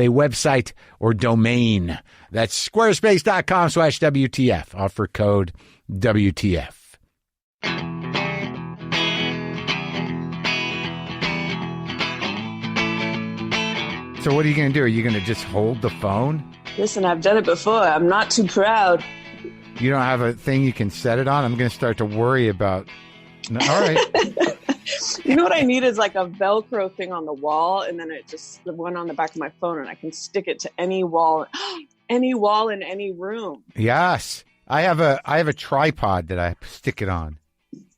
a website or domain. That's squarespace.com/WTF. Offer code WTF. So what are you going to do? Are you going to just hold the phone? Listen, I've done it before. I'm not too proud. You don't have a thing you can set it on? I'm going to start to worry about... No, all right. You know what I need is like a Velcro thing on the wall, and then the one on the back of my phone, and I can stick it to any wall in any room. Yes. I have a tripod that I stick it on.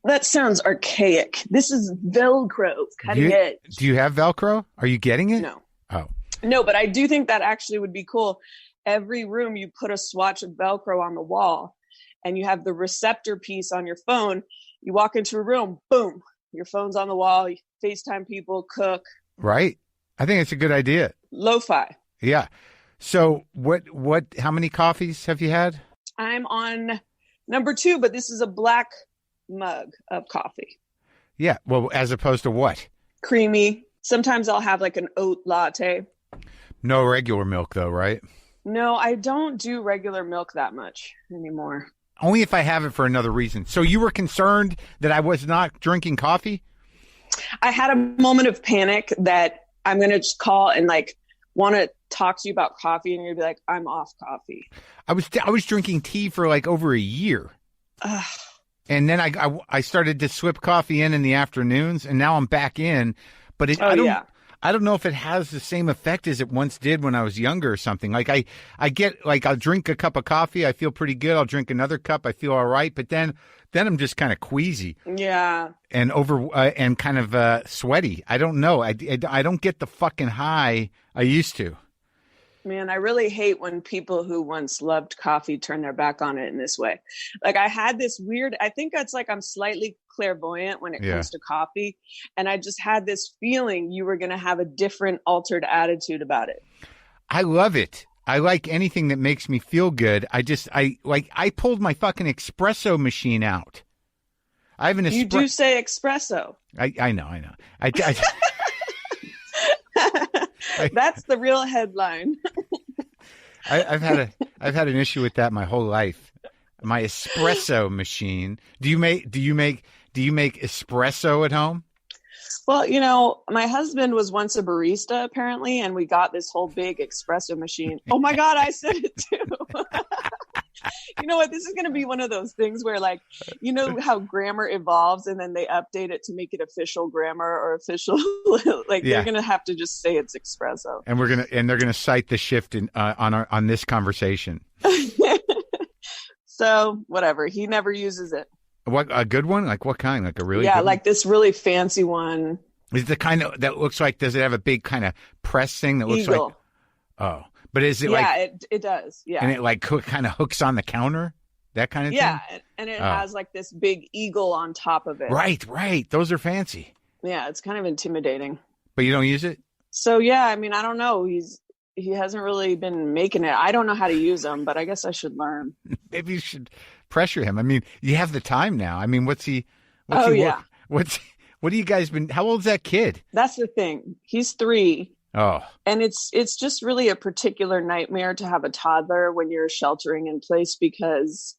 That sounds archaic. This is Velcro, cutting edge. Do you have Velcro? Are you getting it? No. Oh. No, but I do think that actually would be cool. Every room you put a swatch of Velcro on the wall, and you have the receptor piece on your phone. You walk into a room, boom, your phone's on the wall. You FaceTime people, cook. Right. I think it's a good idea. Lo-fi. Yeah. So how many coffees have you had? I'm on number 2, but this is a black mug of coffee. Yeah. Well, as opposed to what? Creamy. Sometimes I'll have like an oat latte. No regular milk though, right? No, I don't do regular milk that much anymore. Only if I have it for another reason. So you were concerned that I was not drinking coffee? I had a moment of panic that I'm going to just call and like want to talk to you about coffee, and you're going to be like, I'm off coffee. I was drinking tea for like over a year. And then I started to swip coffee in the afternoons, and now I'm back in. But I don't know if it has the same effect as it once did when I was younger or something. Like I get like I'll drink a cup of coffee, I feel pretty good. I'll drink another cup, I feel all right. But then I'm just kind of queasy. Yeah. And and kind of sweaty. I don't know. I don't get the fucking high I used to. Man, I really hate when people who once loved coffee turn their back on it in this way. Like I had this weird, I think it's like I'm slightly clairvoyant when it comes to coffee. And I just had this feeling you were going to have a different altered attitude about it. I love it. I like anything that makes me feel good. I pulled my fucking espresso machine out. I have an You do say espresso. I know. That's the real headline. I've had an issue with that my whole life. My espresso machine. Do you make espresso at home? Well, you know, my husband was once a barista apparently, and we got this whole big espresso machine. Oh my God, I said it too. You know what? This is going to be one of those things where, like, you know how grammar evolves and then they update it to make it official grammar or official. They're going to have to just say it's espresso. And they're going to cite the shift in on this conversation. So whatever. He never uses it. What, a good one? Like what kind? Like a really good like one? This really fancy one. Is it the kind of that looks like? Does it have a big kind of press thing that looks Eagle. like? Oh. But is it it does. Yeah. And it like kind of hooks on the counter, that kind of thing? Yeah. And it has like this big eagle on top of it. Right. Those are fancy. Yeah. It's kind of intimidating. But you don't use it? So, yeah, I mean, I don't know. He hasn't really been making it. I don't know how to use them, but I guess I should learn. Maybe you should pressure him. I mean, you have the time now. I mean, what do you guys been, how old's that kid? That's the thing. He's 3. Oh. And it's just really a particular nightmare to have a toddler when you're sheltering in place because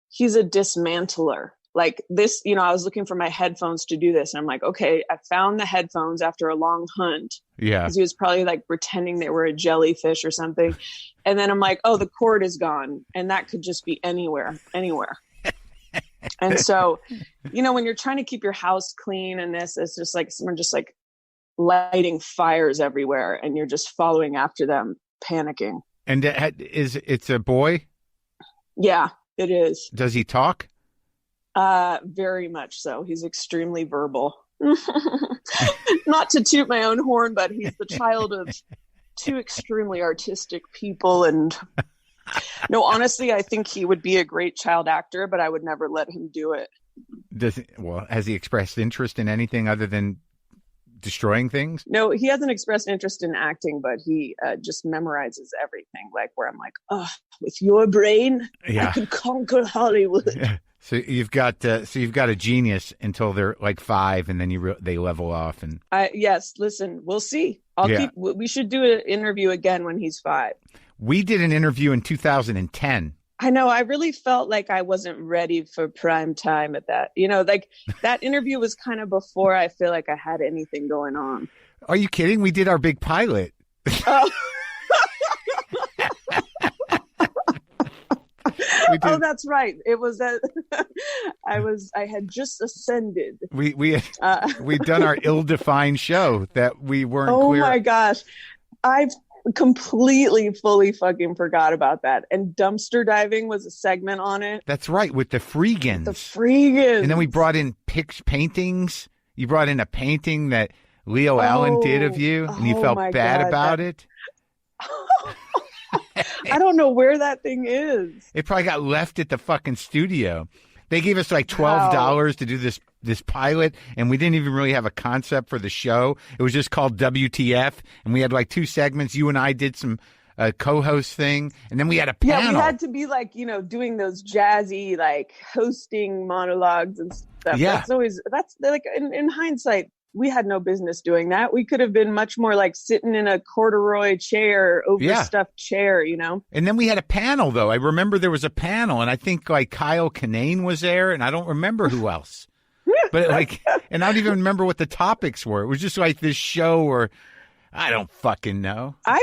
he's a dismantler. Like this, you know, I was looking for my headphones to do this. And I'm like, okay, I found the headphones after a long hunt. Yeah. Because he was probably like pretending they were a jellyfish or something. And then I'm like, oh, the cord is gone. And that could just be anywhere. And so, you know, when you're trying to keep your house clean and this, it's just like someone just like lighting fires everywhere and you're just following after them, panicking. And it's a boy? Yeah, it is. Does he talk? Very much so. He's extremely verbal. Not to toot my own horn, but he's the child of 2 extremely artistic people. And no, honestly, I think he would be a great child actor, but I would never let him do it. Has he expressed interest in anything other than destroying things? No, he hasn't expressed interest in acting, but he just memorizes everything. Like where I'm like, oh, with your brain, I could conquer Hollywood. So you've got a genius until they're like 5, and then they level off. And yes, listen, we'll see. We should do an interview again when he's 5. We did an interview in 2010. I know. I really felt like I wasn't ready for prime time at that. You know, like that interview was kind of before I feel like I had anything going on. Are you kidding? We did our big pilot. Oh. Oh, that's right. It was that I had just ascended. We'd done our ill-defined show that we weren't clear. Oh my gosh. I've completely fully fucking forgot about that. And dumpster diving was a segment on it. That's right, with the Freegans. And then we brought in paintings. You brought in a painting that Leo Allen did of you, and you felt bad about it. I don't know where that thing is. It probably got left at the fucking studio. They gave us like $12 to do this pilot, and we didn't even really have a concept for the show. It was just called WTF, and we had like 2 segments. You and I did some co-host thing, and then we had a panel. Yeah, we had to be like, you know, doing those jazzy like hosting monologues and stuff. Yeah, that's like in hindsight, we had no business doing that. We could have been much more like sitting in a corduroy chair, overstuffed chair, you know? And then we had a panel, though. I remember there was a panel, and I think like Kyle Kinane was there, and I don't remember who else. But and I don't even remember what the topics were. It was just like this show, or I don't fucking know. I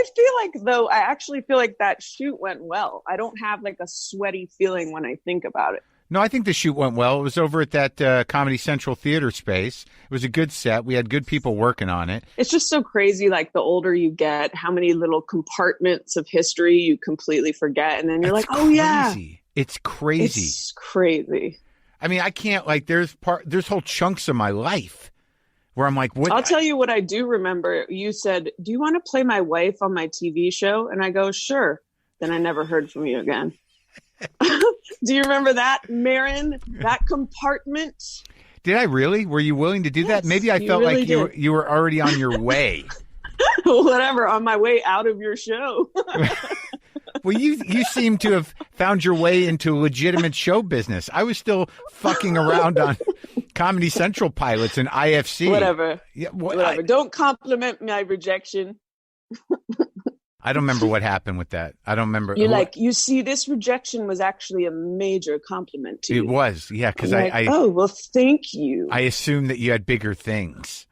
actually feel like that shoot went well. I don't have like a sweaty feeling when I think about it. No, I think the shoot went well. It was over at that Comedy Central theater space. It was a good set. We had good people working on it. It's just so crazy, like the older you get, how many little compartments of history you completely forget. And then you're like, oh, yeah. It's crazy. It's crazy. I mean, I can't, like, there's whole chunks of my life where I'm like, what? I'll tell you what I do remember. You said, do you want to play my wife on my TV show? And I go, sure. Then I never heard from you again. Do you remember that, Marin? That compartment? Did I really? Were you willing to do that? Maybe I felt really like you were already on your way. Whatever, on my way out of your show. Well, you seem to have found your way into legitimate show business. I was still fucking around on Comedy Central pilots and IFC. Whatever. Yeah, whatever. Don't compliment my rejection. I don't remember what happened with that. I don't remember. You're like, you see, this rejection was actually a major compliment to you. It was, yeah, because oh, well, thank you. I assumed that you had bigger things.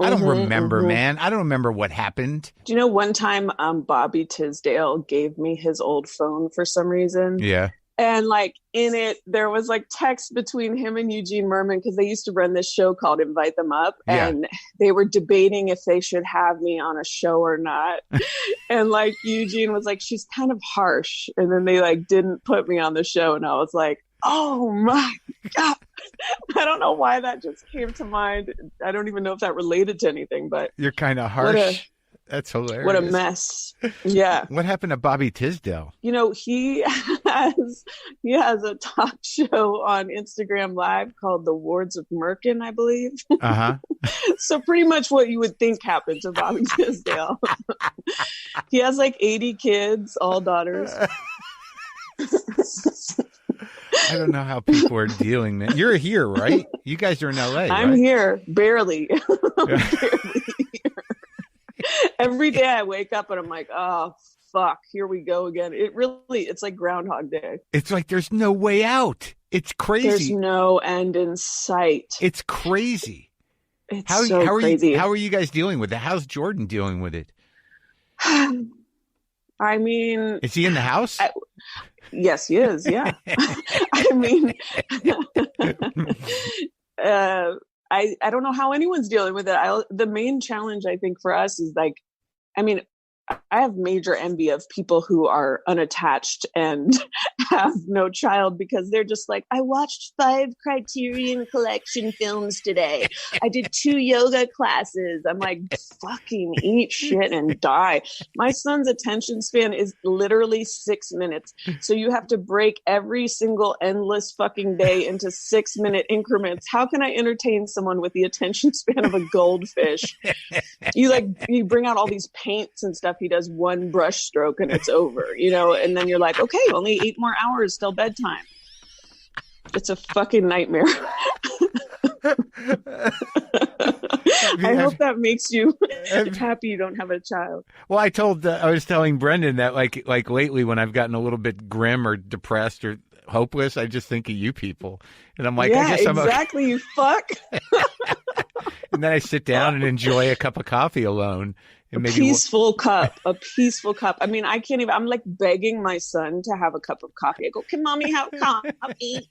I don't remember, man. I don't remember what happened. Do you know one time Bobby Tisdale gave me his old phone for some reason? Yeah. And like in it, there was like text between him and Eugene Merman because they used to run this show called Invite Them Up. Yeah. And they were debating if they should have me on a show or not. And like Eugene was like, she's kind of harsh. And then they like didn't put me on the show. And I was like, oh my God. I don't know why that just came to mind. I don't even know if that related to anything, but you're kind of harsh. That's hilarious. What a mess. Yeah. What happened to Bobby Tisdale? You know, he has a talk show on Instagram Live called The Wards of Merkin, I believe. Uh-huh. So pretty much what you would think happened to Bobby Tisdale. He has like 80 kids, all daughters. I don't know how people are dealing, man. You're here, right? You guys are in LA, I'm right? here, barely. Barely here. Every day I wake up and I'm like, oh, fuck, here we go again. It's like Groundhog Day. It's like there's no way out. It's crazy. There's no end in sight. It's crazy. It's so crazy. How are you guys dealing with it? How's Jordan dealing with it? I mean... Is he in the house? Yes, he is, yeah. I mean... I don't know how anyone's dealing with it. The main challenge, I think, for us is like, I mean, I have major envy of people who are unattached and have no child because they're just like, I watched 5 Criterion Collection films today. I did 2 yoga classes. I'm like, fucking eat shit and die. My son's attention span is literally 6 minutes. So you have to break every single endless fucking day into 6-minute increments. How can I entertain someone with the attention span of a goldfish? You bring out all these paints and stuff. He does 1 brush stroke and it's over, you know, and then you're like, okay, only 8 more hours till bedtime. It's a fucking nightmare. I hope that makes you happy you don't have a child. Well, I was telling Brendan that like lately when I've gotten a little bit grim or depressed or hopeless, I just think of you people. And I'm like, yeah, I guess I'm exactly, okay. you fuck. And then I sit down and enjoy a cup of coffee alone. And a peaceful cup. I mean, I can't even, I'm like begging my son to have a cup of coffee. I go, can mommy have coffee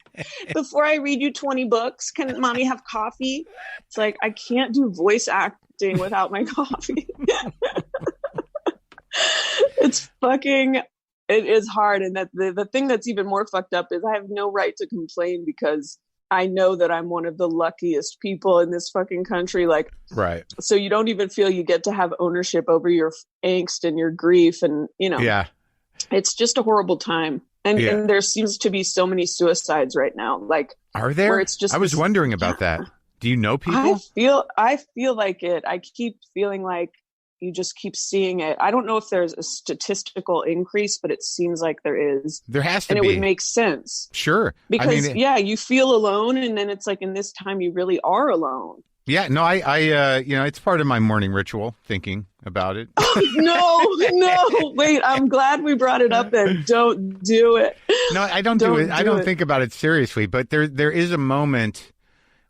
before I read you 20 books? Can mommy have coffee? It's like, I can't do voice acting without my coffee. It is hard. And that the thing that's even more fucked up is I have no right to complain because I know that I'm one of the luckiest people in this fucking country. Like, right. So you don't even feel you get to have ownership over your angst and your grief. And, you know, yeah, it's just a horrible time. And, and there seems to be so many suicides right now. Like, are there? Where it's just I was wondering about that. Do you know people? I feel like it. I keep feeling like you just keep seeing it. I don't know if there's a statistical increase, but it seems like there is. There has to be. And it would make sense. Sure. Because, you feel alone. And then it's like in this time, you really are alone. Yeah. No, I it's part of my morning ritual, thinking about it. No. Wait, I'm glad we brought it up then. Don't do it. No, I don't do it. I don't think about it seriously. But there is a moment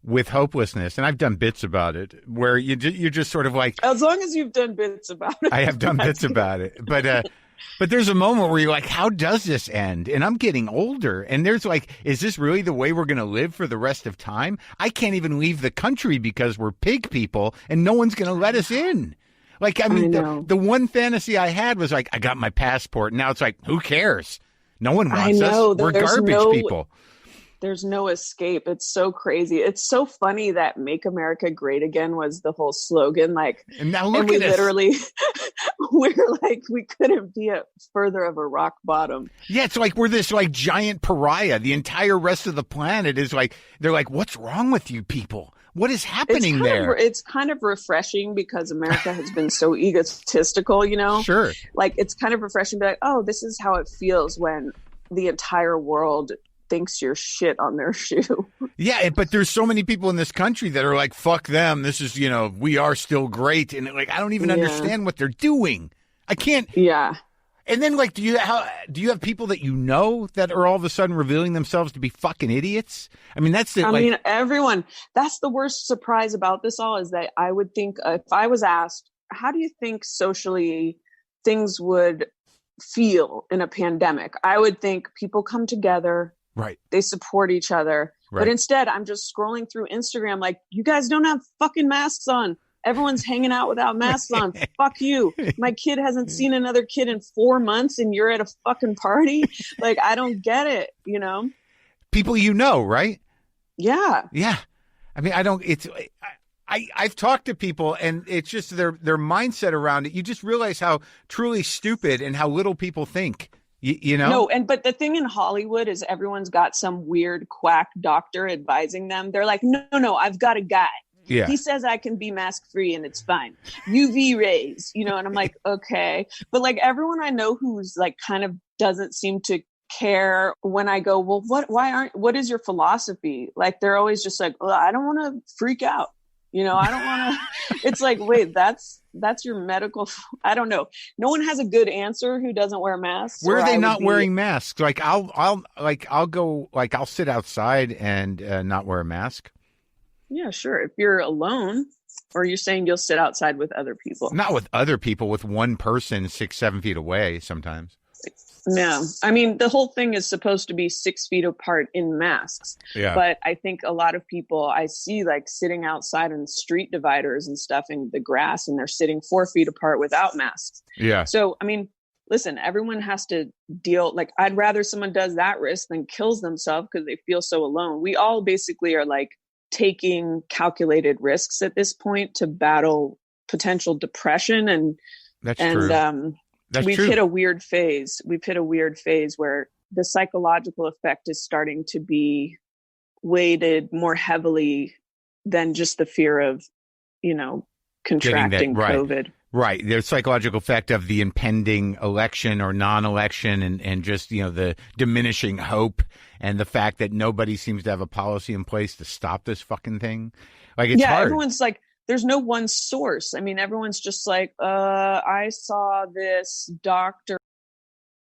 with hopelessness, and I've done bits about it, where you're just sort of like... As long as you've done bits about it. I have done bits about it. But there's a moment where you're like, how does this end? And I'm getting older, and there's like, is this really the way we're going to live for the rest of time? I can't even leave the country because we're pig people, and no one's going to let us in. Like, I mean, the one fantasy I had was like, I got my passport, and now it's like, who cares? No one wants us. We're garbage people. There's no escape. It's so crazy. It's so funny that Make America Great Again was the whole slogan. Like, and now look and at us. Literally, we're like, we couldn't be further of a rock bottom. Yeah, it's like we're this like giant pariah. The entire rest of the planet is like, they're like, what's wrong with you people? What is happening there? It's kind of refreshing because America has been so egotistical, you know? Sure. Like, it's kind of refreshing to be like, oh, this is how it feels when the entire world thinks you're shit on their shoe. Yeah, but there's so many people in this country that are like, fuck them. This is, we are still great. And like, I don't even understand what they're doing. I can't. Yeah. And then like, do you have people that you know that are all of a sudden revealing themselves to be fucking idiots? I mean, that's it. I mean, everyone, that's the worst surprise about this all is that I would think if I was asked, how do you think socially things would feel in a pandemic? I would think people come together. Right. They support each other. Right. But instead, I'm just scrolling through Instagram like, you guys don't have fucking masks on. Everyone's hanging out without masks on. Fuck you. My kid hasn't seen another kid in 4 months and you're at a fucking party. Like, I don't get it, you know? People you know, right? Yeah. Yeah. I mean, I've talked to people and it's just their mindset around it. You just realize how truly stupid and how little people think. You know? No, but the thing in Hollywood is everyone's got some weird quack doctor advising them. They're like, no, I've got a guy. Yeah. He says I can be mask free and it's fine. UV rays, and I'm like, okay. But like everyone I know who's like kind of doesn't seem to care when I go, well, what is your philosophy? Like they're always just like, well, I don't want to freak out. I don't want to, it's like, wait, that's your medical. I don't know. No one has a good answer who doesn't wear masks. Where are they not wearing masks? Like I'll sit outside and not wear a mask. Yeah, sure. If you're alone, or you're saying you'll sit outside with other people. Not with other people, with one person 6-7 feet away sometimes. No, I mean, the whole thing is supposed to be 6 feet apart in masks. Yeah. But I think a lot of people I see like sitting outside in street dividers and stuff in the grass, and they're sitting 4 feet apart without masks. Yeah. So, I mean, listen, everyone has to deal. Like, I'd rather someone does that risk than kills themselves because they feel so alone. We all basically are like taking calculated risks at this point to battle potential depression. And that's true. We've hit a weird phase. We've hit a weird phase where the psychological effect is starting to be weighted more heavily than just the fear of, contracting COVID. Right. There's psychological effect of the impending election or non-election and just, the diminishing hope and the fact that nobody seems to have a policy in place to stop this fucking thing. Like, it's hard. Everyone's like, there's no one source. I mean, everyone's just like, I saw this doctor